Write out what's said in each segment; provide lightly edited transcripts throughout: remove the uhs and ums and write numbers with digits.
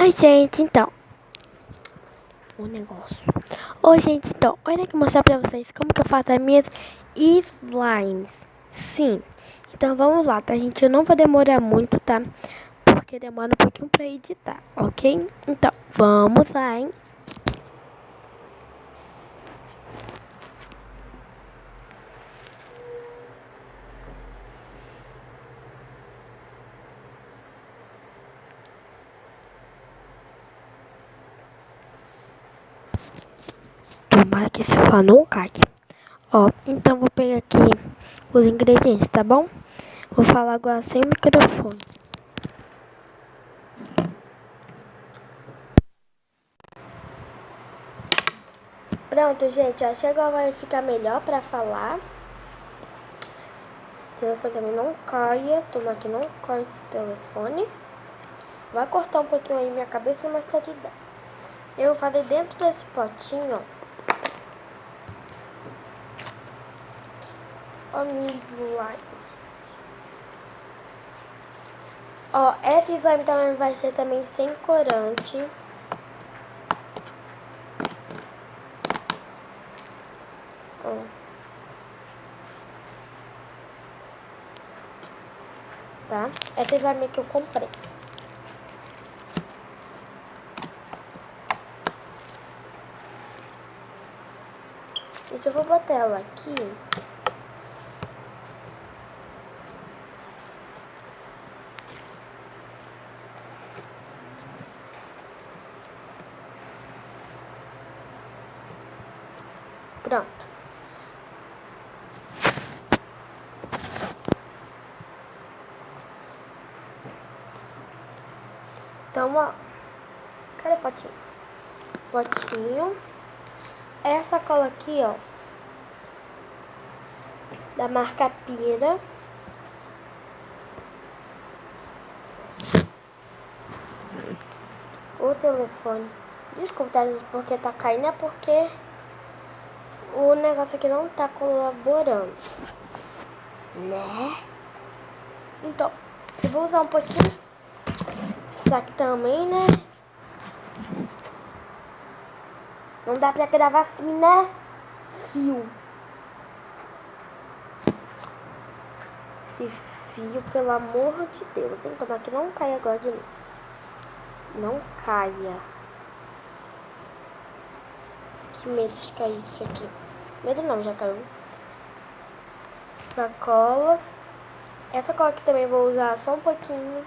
Oi, gente, então. O negócio. Oi, gente, então. Olha aqui mostrar pra vocês como que eu faço as minhas slimes. Sim. Então vamos lá, tá, gente? Eu não vou demorar muito, tá? Porque demora um pouquinho pra editar, ok? Então, vamos lá, hein? Tomara que esse celular não caia. Ó, então vou pegar aqui os ingredientes, tá bom? Vou falar agora sem microfone. Pronto, gente, acho que agora vai ficar melhor pra falar. Esse telefone também não caia. Toma que não caia esse telefone. Vai cortar um pouquinho aí minha cabeça, mas tá tudo bem. Eu falei dentro desse potinho, ó. Amigo lá. Ó, esse slime também vai ser também sem corante. Ó. Tá? Essa slime que eu comprei. Gente, eu vou botar ela aqui. Pronto. Então, ó. Cadê o potinho? Potinho. Essa cola aqui, ó. Da marca Pira. O telefone. Desculpa, tá, gente, porque tá caindo, é porque o negócio aqui não tá colaborando, né? Então, eu vou usar um pouquinho. Isso aqui também, né? Não dá pra gravar assim, né? Fio. Esse fio, pelo amor de Deus, hein? Tomara que não caia agora de novo. Não caia. Que medo de cair isso aqui. Medo não, já caiu. Sacola. Essa cola aqui também vou usar só um pouquinho.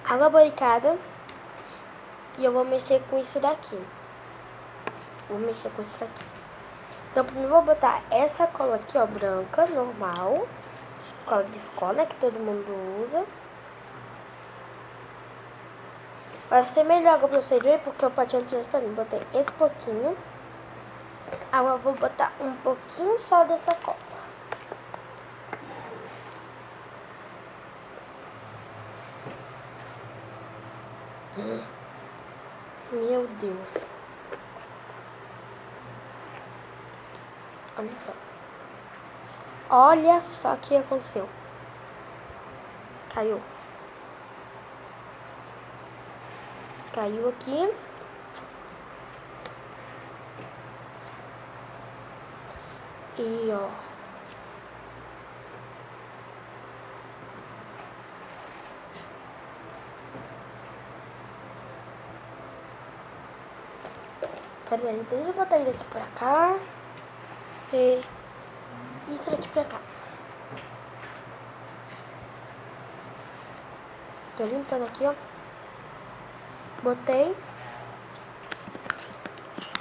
Água boricada. E eu vou mexer com isso daqui. Vou mexer com isso daqui. Então, primeiro eu vou botar essa cola aqui, ó, branca, normal. Cola de escola, né, que todo mundo usa. Vai ser melhor agora pra vocês verem, porque eu potinho transparente. Botei esse pouquinho. Agora eu vou botar um pouquinho só dessa cola. Meu Deus. Olha só. Olha só o que aconteceu. Caiu. Caiu aqui. E ó. Peraí, deixa eu botar ele aqui pra cá. E isso aqui pra cá. Tô limpando aqui, ó. Botei.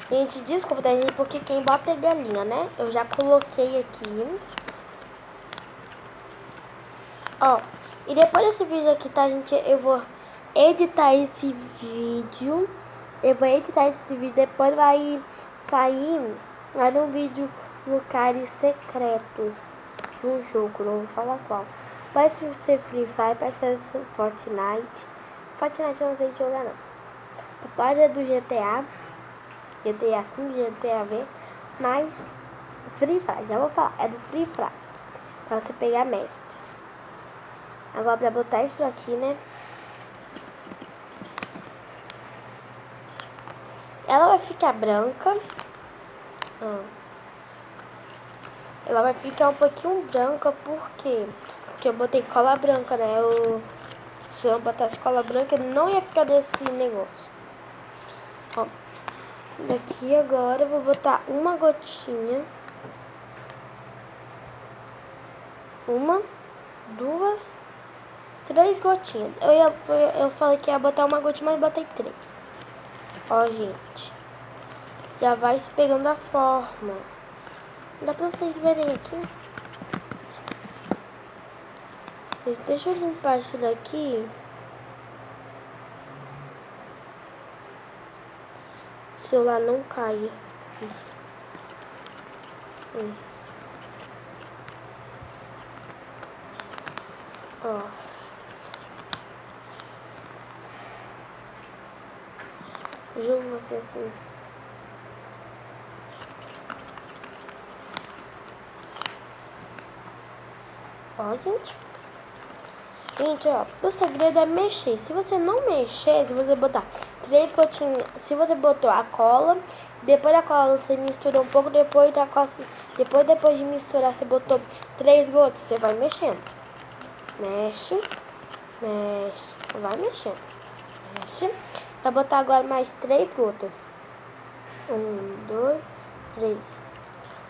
Gente, desculpa, tá, gente? Porque quem bota é galinha, né? Eu já coloquei aqui. Ó. E depois desse vídeo aqui, tá, gente? Eu vou editar esse vídeo. Depois vai sair lá no vídeo lugares secretos de um jogo, não vou falar qual. Vai ser Free Fire, vai ser Fortnite. Fortnite eu não sei jogar não. Pode ser do GTA 5, GTA V, mas Free Fire, já vou falar, é do Free Fire, pra você pegar mestre. Agora pra botar isso aqui, né? Ela vai ficar branca. Ela vai ficar um pouquinho branca, por quê? Porque eu botei cola branca, né? Se eu não botasse cola branca, não ia ficar desse negócio. Ó, daqui agora eu vou botar uma gotinha. Uma, duas, três gotinhas. Eu falei que ia botar uma gotinha, mas botei três. Ó, gente. Já vai se pegando a forma. Dá pra vocês verem aqui. Deixa eu limpar isso daqui. O celular não caia. Ó. Juro você assim. Ó, gente. Gente, ó, o segredo é mexer. Se você não mexer, se você botar 3 gotinhas, se você botou a cola, depois da cola você mistura um pouco, depois da cola, depois de misturar, você botou 3 gotas, você vai mexendo. Mexe, mexe, vai mexendo. Mexe. Vai botar agora mais 3 gotas. 1, 2, 3.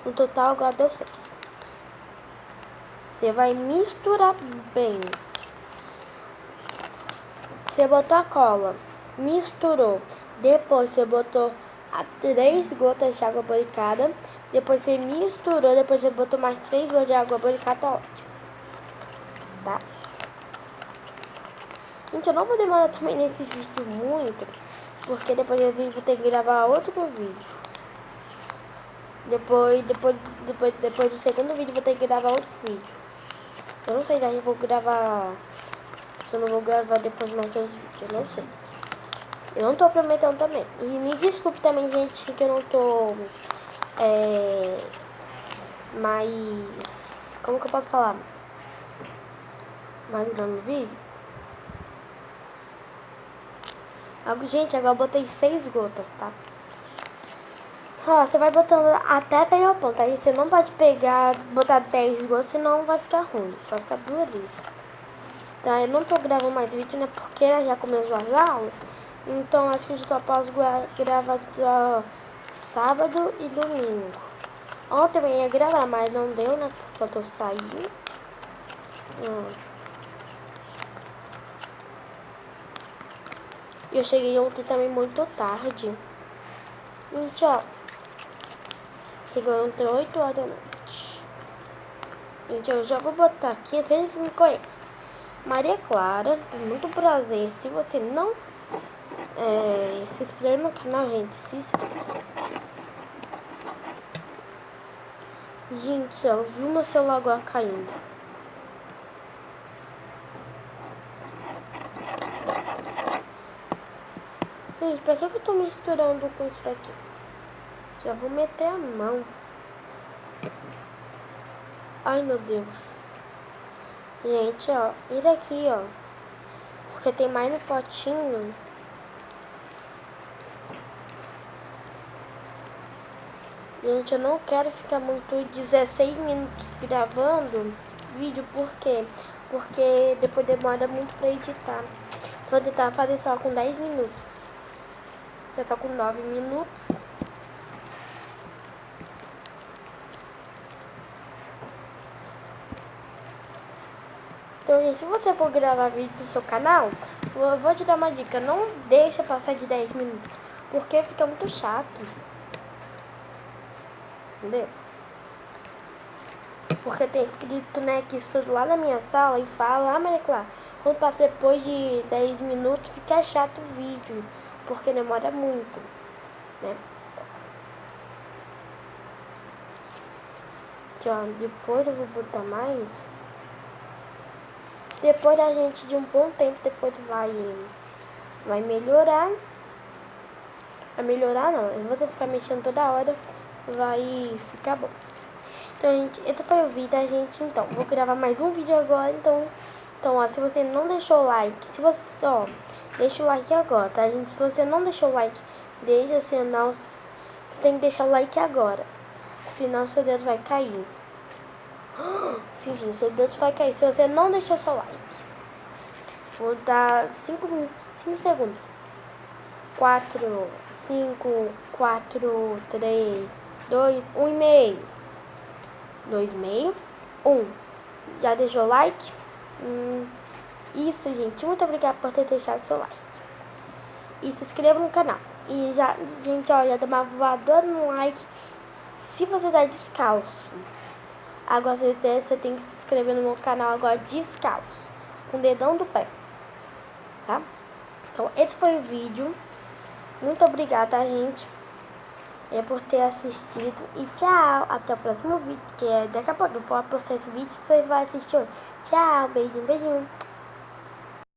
No total agora deu 6. Você vai misturar bem. Você botou a cola, misturou, depois você botou 3 gotas de água boricada, depois você misturou, depois você botou mais 3 gotas de água boricada, tá ótimo. Tá? Gente, eu não vou demorar também nesse vídeo muito, porque depois eu vou ter que gravar outro vídeo. Depois do segundo vídeo eu vou ter que gravar outro vídeo. Eu não sei se eu vou gravar... Se eu não vou gravar depois mais dois vídeos, eu não sei. Eu não tô prometendo também. E me desculpe também, gente, que eu não tô... mais... Como que eu posso falar? Mais grande vídeo. Gente, agora eu botei 6 gotas, tá? Ó, você vai botando até pegar o ponto. Aí você não pode pegar, botar 10 gotas, senão vai ficar ruim. Vai ficar duríssimo. Tá, eu não tô gravando mais vídeo, né? Porque já começou as aulas. Então acho que eu só posso gravar sábado e domingo. Ontem eu ia gravar, mas não deu, né? Porque eu tô saindo. Eu cheguei ontem também muito tarde. Gente, ó. Chegou ontem 8 horas da noite. Gente, eu já vou botar aqui, vocês me conhecem. Maria Clara, muito prazer. Se você não se inscreve no canal, gente, se inscreve. Gente, eu vi meu celular agora caindo. Gente, pra que eu tô misturando com isso aqui? Já vou meter a mão. Ai, meu Deus. Gente, ó, e daqui, ó, porque tem mais no potinho. Gente, eu não quero ficar muito 16 minutos gravando vídeo, por quê? Porque depois demora muito pra editar. Vou tentar fazer só com 10 minutos. Já tá com 9 minutos. Então, gente, se você for gravar vídeo pro seu canal, eu vou te dar uma dica. Não deixa passar de 10 minutos, porque fica muito chato. Entendeu? Porque tem escrito, né, que estuda lá na minha sala e fala, Maria Clara, quando passa depois de 10 minutos, fica chato o vídeo, porque demora muito, né? Então, depois eu vou botar mais. Depois a gente, de um bom tempo, depois vai melhorar. Vai melhorar não, se você ficar mexendo toda hora, vai ficar bom. Então, gente, esse foi o vídeo da gente, então. Vou gravar mais um vídeo agora, então Então, ó, se você não deixou o like, se você, ó, deixa o like agora, tá, gente? Se você não deixou o like, deixa, senão você tem que deixar o like agora. Senão seu dedo vai cair. Sim, gente, seu dedo vai cair se você não deixou seu like. Vou dar 5 segundos. 4, 5, 4, 3, 2, 1,5. 2,5. 1. Já deixou o like? Isso, gente. Muito obrigada por ter deixado seu like. E se inscreva no canal. E já, gente, ó, já dá uma voadora no like se você tá descalço. Agora você tem que se inscrever no meu canal agora descalço. Com o dedão do pé. Tá? Então, esse foi o vídeo. Muito obrigada, tá, gente? Por ter assistido. E tchau. Até o próximo vídeo. Que é daqui a pouco eu vou postar esse vídeo. Vocês vão assistir hoje. Tchau. Beijinho, beijinho.